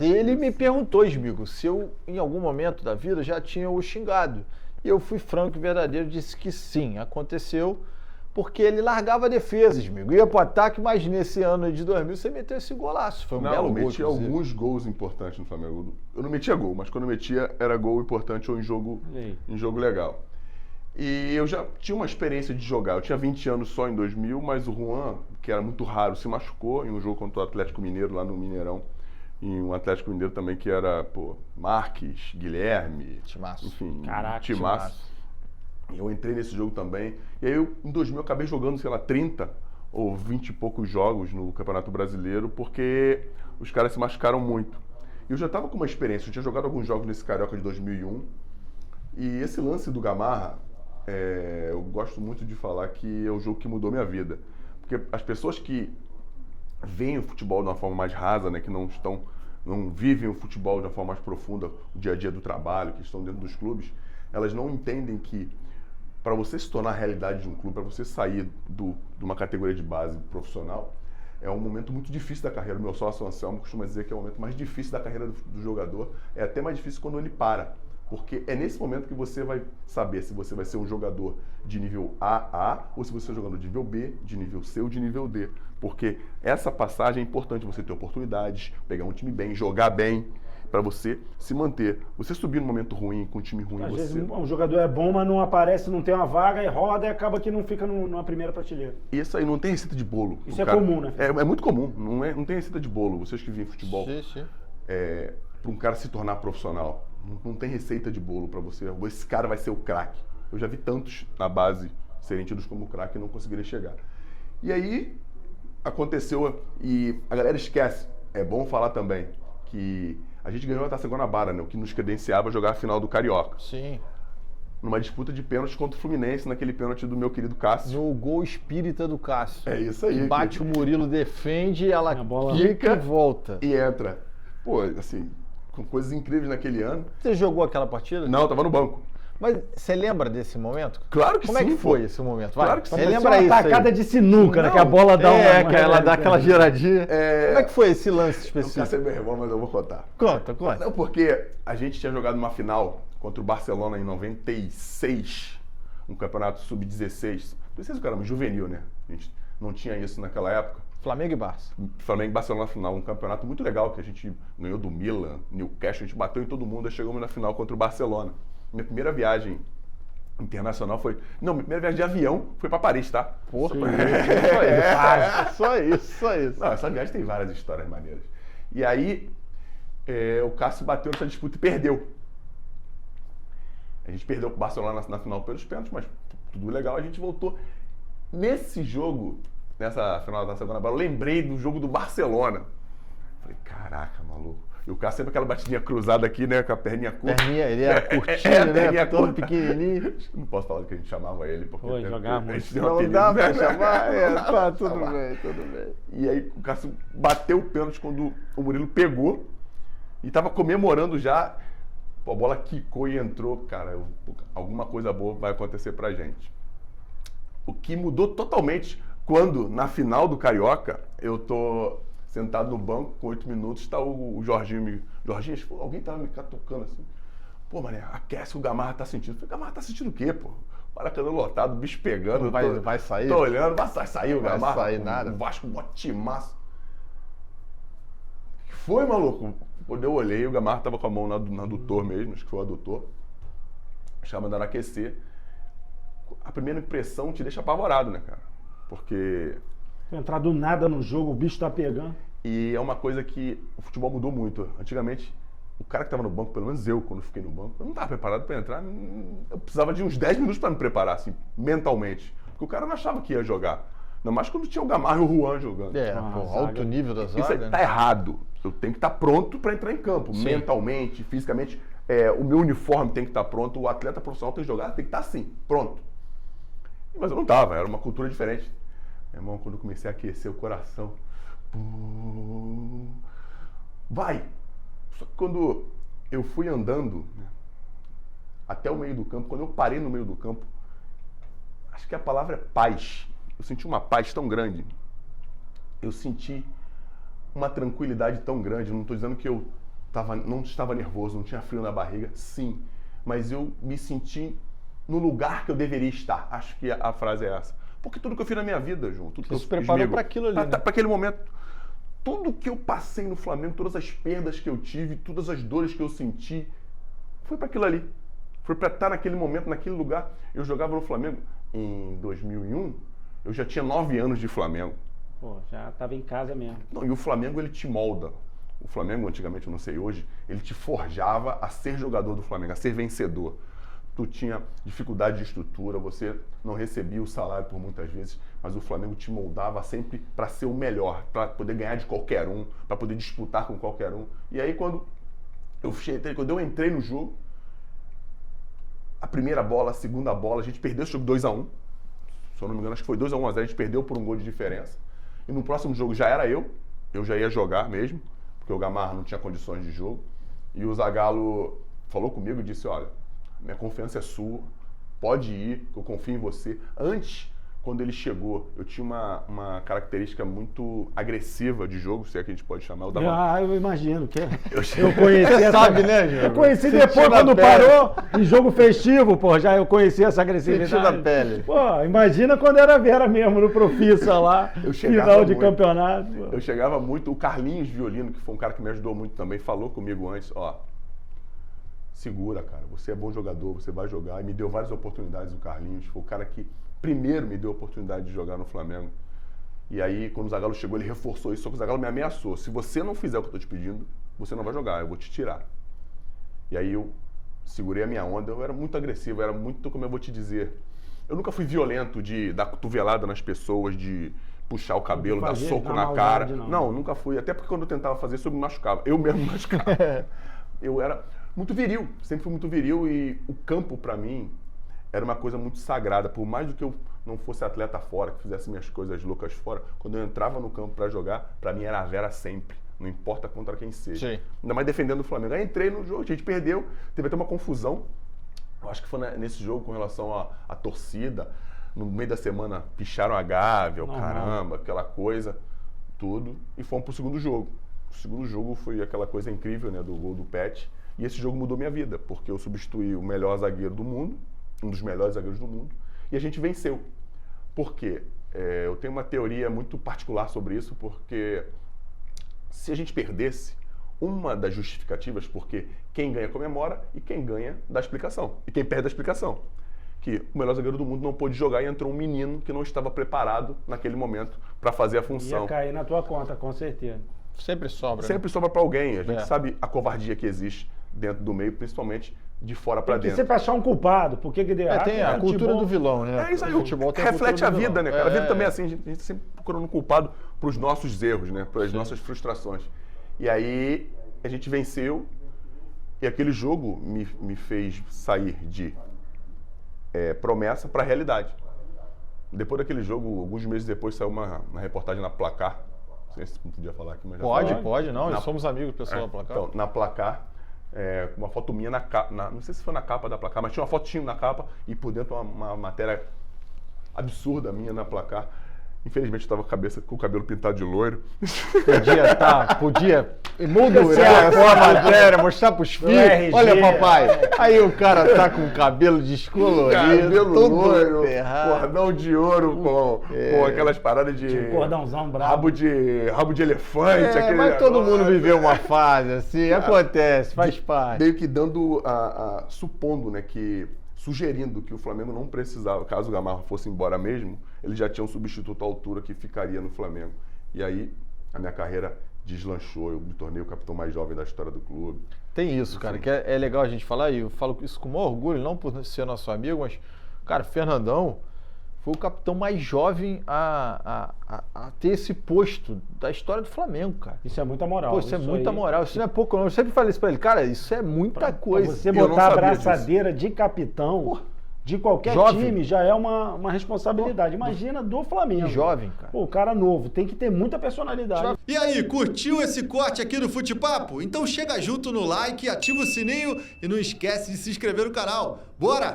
E ele me perguntou, Smigo, se eu, em algum momento da vida, já tinha o xingado. E eu fui franco e verdadeiro, disse que sim, aconteceu, porque ele largava a defesa, Smigo. Ia pro ataque, mas nesse ano de 2000 você meteu esse golaço. Foi um belo gol. Eu metia alguns gols importantes no Flamengo. Eu não metia gol, mas quando eu metia era gol importante ou em jogo legal. E eu já tinha uma experiência de jogar. Eu tinha 20 anos só em 2000, mas o Juan, que era muito raro, se machucou em um jogo contra o Atlético Mineiro, lá no Mineirão. Em um Atlético Mineiro também que era, Marques, Guilherme, Timaço. Enfim, Caraca, timaço. Eu entrei nesse jogo também. E aí, em 2000, eu acabei jogando, 30 ou 20 e poucos jogos no Campeonato Brasileiro, porque os caras se machucaram muito. E eu já estava com uma experiência. Eu tinha jogado alguns jogos nesse Carioca de 2001. E esse lance do Gamarra, eu gosto muito de falar que é o jogo que mudou minha vida. Porque as pessoas que veem o futebol de uma forma mais rasa, né, que não vivem o futebol de uma forma mais profunda, o dia a dia do trabalho, que estão dentro dos clubes, elas não entendem que para você se tornar a realidade de um clube, para você sair de uma categoria de base profissional, é um momento muito difícil da carreira. O meu sócio Anselmo costuma dizer que é o momento mais difícil da carreira do jogador. É até mais difícil quando ele para. Porque é nesse momento que você vai saber se você vai ser um jogador de nível AA ou se você é um jogador de nível B, de nível C ou de nível D. Porque essa passagem é importante, você ter oportunidades, pegar um time bem, jogar bem, para você se manter. Você subir num momento ruim, com um time ruim, Às vezes um jogador é bom, mas não aparece, não tem uma vaga, e roda e acaba que não fica numa primeira prateleira. Isso aí não tem receita de bolo. Isso é comum, né? É muito comum, não tem receita de bolo. Vocês que vivem futebol, Sim. para um cara se tornar profissional, não tem receita de bolo para você. Esse cara vai ser o craque. Eu já vi tantos na base serem tidos como craque e não conseguirem chegar. E aí aconteceu, e a galera esquece, é bom falar também, que a gente ganhou a Taça Guanabara, né, o que nos credenciava a jogar a final do Carioca. Sim. Numa disputa de pênalti contra o Fluminense, naquele pênalti do meu querido Cássio. No gol espírita do Cássio. É isso aí. Bate o Murilo, defende, ela quica e volta. E entra. Pô, assim, com coisas incríveis naquele ano. Você jogou aquela partida? Não, eu tava no banco. Mas você lembra desse momento? Claro que Como sim. Como é que foi esse momento? Vai. Claro que sim. Você lembra isso? Tacada de sinuca, né? Que a bola dá uma... que ela dá aquela giradinha. Como é que foi esse lance específico? Não quero ser meu irmão, mas eu vou contar. Conta. Não, porque a gente tinha jogado uma final contra o Barcelona em 96, um campeonato sub-16. Não sei se o cara juvenil, né? A gente não tinha isso naquela época. Flamengo e Barça. Flamengo e Barcelona na final, um campeonato muito legal, que a gente ganhou do Milan, Newcastle, a gente bateu em todo mundo, aí chegamos na final contra o Barcelona. Minha primeira viagem internacional foi... Não, minha primeira viagem de avião foi pra Paris, tá? Porra, só isso. Não, essa viagem tem várias histórias maneiras. E aí, o Cássio bateu nessa disputa e perdeu. A gente perdeu pro Barcelona na final pelos pênaltis, mas tudo legal, a gente voltou. Nesse jogo, nessa final da Taça Guanabara, eu lembrei do jogo do Barcelona. Falei, caraca, maluco. E o Cássio sempre aquela batidinha cruzada aqui, né? Com a perninha curta. Ele era curtinho, né? Todo pequenininho. Não posso falar do que a gente chamava ele, porque... Foi jogar muito. Não dá pra chamar? Tudo bem. E aí o Cássio bateu o pênalti quando o Murilo pegou e tava comemorando já. Pô, a bola quicou e entrou. Cara, alguma coisa boa vai acontecer pra gente. O que mudou totalmente quando, na final do Carioca, eu tô sentado no banco, com 8 minutos, tá o Jorginho, alguém tava me catucando assim. Pô, mané, aquece, o Gamarra tá sentindo. Eu falei, Gamarra tá sentindo o quê, pô? Maracanã lotado, o bicho pegando. Vai sair? Tô olhando, vai sair o Gamarra. Vai sair nada. O Vasco, um timaço. O que foi, maluco? Quando eu olhei, o Gamarra tava com a mão no adutor mesmo, acho que foi o adutor. Já mandaram aquecer. A primeira impressão te deixa apavorado, né, cara? Porque... Entrar do nada no jogo, o bicho tá pegando. E é uma coisa que o futebol mudou muito. Antigamente, o cara que estava no banco, pelo menos eu, quando fiquei no banco, eu não estava preparado para entrar. Eu precisava de uns 10 minutos para me preparar, assim, mentalmente. Porque o cara não achava que ia jogar. Ainda mais quando tinha o Gamarra e o Juan jogando. Alto nível da zaga. Isso tá errado. Eu tenho que estar pronto para entrar em campo. Sim. Mentalmente, fisicamente. O meu uniforme tem que estar pronto. O atleta profissional tem que jogar, tem que estar assim, pronto. Mas eu não estava, era uma cultura diferente. Meu irmão, quando eu comecei a aquecer o coração, vai! Só que quando eu fui andando, né, até o meio do campo, quando eu parei no meio do campo, acho que a palavra é paz. Eu senti uma paz tão grande. Eu senti uma tranquilidade tão grande. Não estou dizendo que eu não estava nervoso, não tinha frio na barriga, sim. Mas eu me senti no lugar que eu deveria estar. Acho que a frase é essa. Porque tudo que eu fiz na minha vida, João, tudo que eu se preparou para aquilo ali, né? Para aquele momento. Tudo que eu passei no Flamengo, todas as perdas que eu tive, todas as dores que eu senti, foi para aquilo ali. Foi para estar naquele momento, naquele lugar. Eu jogava no Flamengo em 2001, eu já tinha 9 anos de Flamengo. Pô, já estava em casa mesmo. Não, e o Flamengo, ele te molda. O Flamengo, antigamente, eu não sei hoje, ele te forjava a ser jogador do Flamengo, a ser vencedor. Tu tinha dificuldade de estrutura, você não recebia o salário por muitas vezes, mas o Flamengo te moldava sempre para ser o melhor, para poder ganhar de qualquer um, para poder disputar com qualquer um. E aí, quando eu entrei no jogo, a primeira bola, a segunda bola, a gente perdeu esse jogo 2-1. Se eu não me engano, acho que foi 2-1, a gente perdeu por um gol de diferença. E no próximo jogo já era eu já ia jogar mesmo, porque o Gamarra não tinha condições de jogo. E o Zagallo falou comigo e disse, olha, minha confiança é sua, pode ir, que eu confio em você. Antes, quando ele chegou, eu tinha uma característica muito agressiva de jogo, se é que a gente pode chamar. Eu imagino. Eu conheci essa... sabe, né, Júlio? Eu conheci depois, quando parou, em jogo festivo, pô, já eu conheci essa agressividade. Sentiu na pele. Pô, imagina quando era Vera mesmo, no Profissa lá, final de campeonato. Pô. Eu chegava muito, o Carlinhos Violino, que foi um cara que me ajudou muito também, falou comigo antes, ó, segura, cara, você é bom jogador, você vai jogar. E me deu várias oportunidades, o Carlinhos. Foi o cara que primeiro me deu a oportunidade de jogar no Flamengo. E aí, quando o Zagallo chegou, ele reforçou isso, só que o Zagallo me ameaçou. Se você não fizer o que eu tô te pedindo, você não vai jogar, eu vou te tirar. E aí eu segurei a minha onda, eu era muito agressivo, era muito, como eu vou te dizer, eu nunca fui violento de dar cotovelada nas pessoas, de puxar o cabelo, dar soco na cara. Não, nunca fui. Até porque quando eu tentava fazer isso, eu me machucava. Eu mesmo me machucava. Eu era muito viril, sempre fui muito viril e o campo pra mim era uma coisa muito sagrada. Por mais do que eu não fosse atleta fora, que fizesse minhas coisas loucas fora, quando eu entrava no campo pra jogar, pra mim era a Vera sempre. Não importa contra quem seja. Sim. Ainda mais defendendo o Flamengo. Aí entrei no jogo, a gente perdeu, teve até uma confusão. Eu acho que foi nesse jogo com relação à torcida. No meio da semana picharam a Gávea, caramba, aquela coisa, tudo. E fomos pro segundo jogo. O segundo jogo foi aquela coisa incrível, né, do gol do Pet. E esse jogo mudou minha vida, porque eu substituí o melhor zagueiro do mundo, um dos melhores zagueiros do mundo, e a gente venceu. Por quê? Eu tenho uma teoria muito particular sobre isso, porque se a gente perdesse, uma das justificativas, porque quem ganha comemora e quem ganha dá explicação, e quem perde dá explicação. Que o melhor zagueiro do mundo não pôde jogar e entrou um menino que não estava preparado naquele momento para fazer a função. Ia cair na tua conta, com certeza. Sempre sobra. Sempre sobra para alguém. A gente sabe a covardia que existe dentro do meio, principalmente de fora para dentro. Tem que sempre achar um culpado. Por que deu errado? Tem a cultura do vilão, né? É isso aí. O futebol tem reflete a vida, né, cara? A vida também é assim. A gente sempre procurando um culpado para os nossos erros, né? Para as nossas frustrações. E aí a gente venceu e aquele jogo me fez sair de promessa para realidade. Depois daquele jogo, alguns meses depois, saiu uma reportagem na Placar. Não sei se podia falar aqui, mas pode, não. Nós somos amigos do pessoal da Placar. Então, na Placar, uma foto minha na capa, não sei se foi na capa da Placar, mas tinha uma fotinho na capa e por dentro uma matéria absurda minha na Placar. Infelizmente eu estava com o cabelo pintado de loiro. Podia emoldurar a matéria, mostrar pros filhos. Olha, papai, aí o cara tá com o cabelo descolorido, cabelo todo loiro, ferrado. cordão de ouro com aquelas paradas de... Tipo cordãozão brabo. Rabo de elefante. Mas todo mundo viveu uma fase assim, acontece, faz parte. Meio que dando, supondo, né, sugerindo que o Flamengo não precisava, caso o Gamarra fosse embora mesmo, ele já tinha um substituto à altura que ficaria no Flamengo. E aí a minha carreira deslanchou, eu me tornei o capitão mais jovem da história do clube. Tem isso, cara, que é legal a gente falar, e eu falo isso com o maior orgulho, não por ser nosso amigo, mas, cara, Fernandão foi o capitão mais jovem a ter esse posto da história do Flamengo, cara. Isso é muita moral. Pô, isso é muita moral, isso não é pouco não. Eu sempre falei isso pra ele, cara, isso é muita coisa. Pra você botar a braçadeira de capitão de qualquer time já é uma responsabilidade. Imagina do Flamengo. Jovem, cara. Pô, o cara novo, tem que ter muita personalidade. E aí, curtiu esse corte aqui do Fute-Papo? Então chega junto no like, ativa o sininho e não esquece de se inscrever no canal. Bora!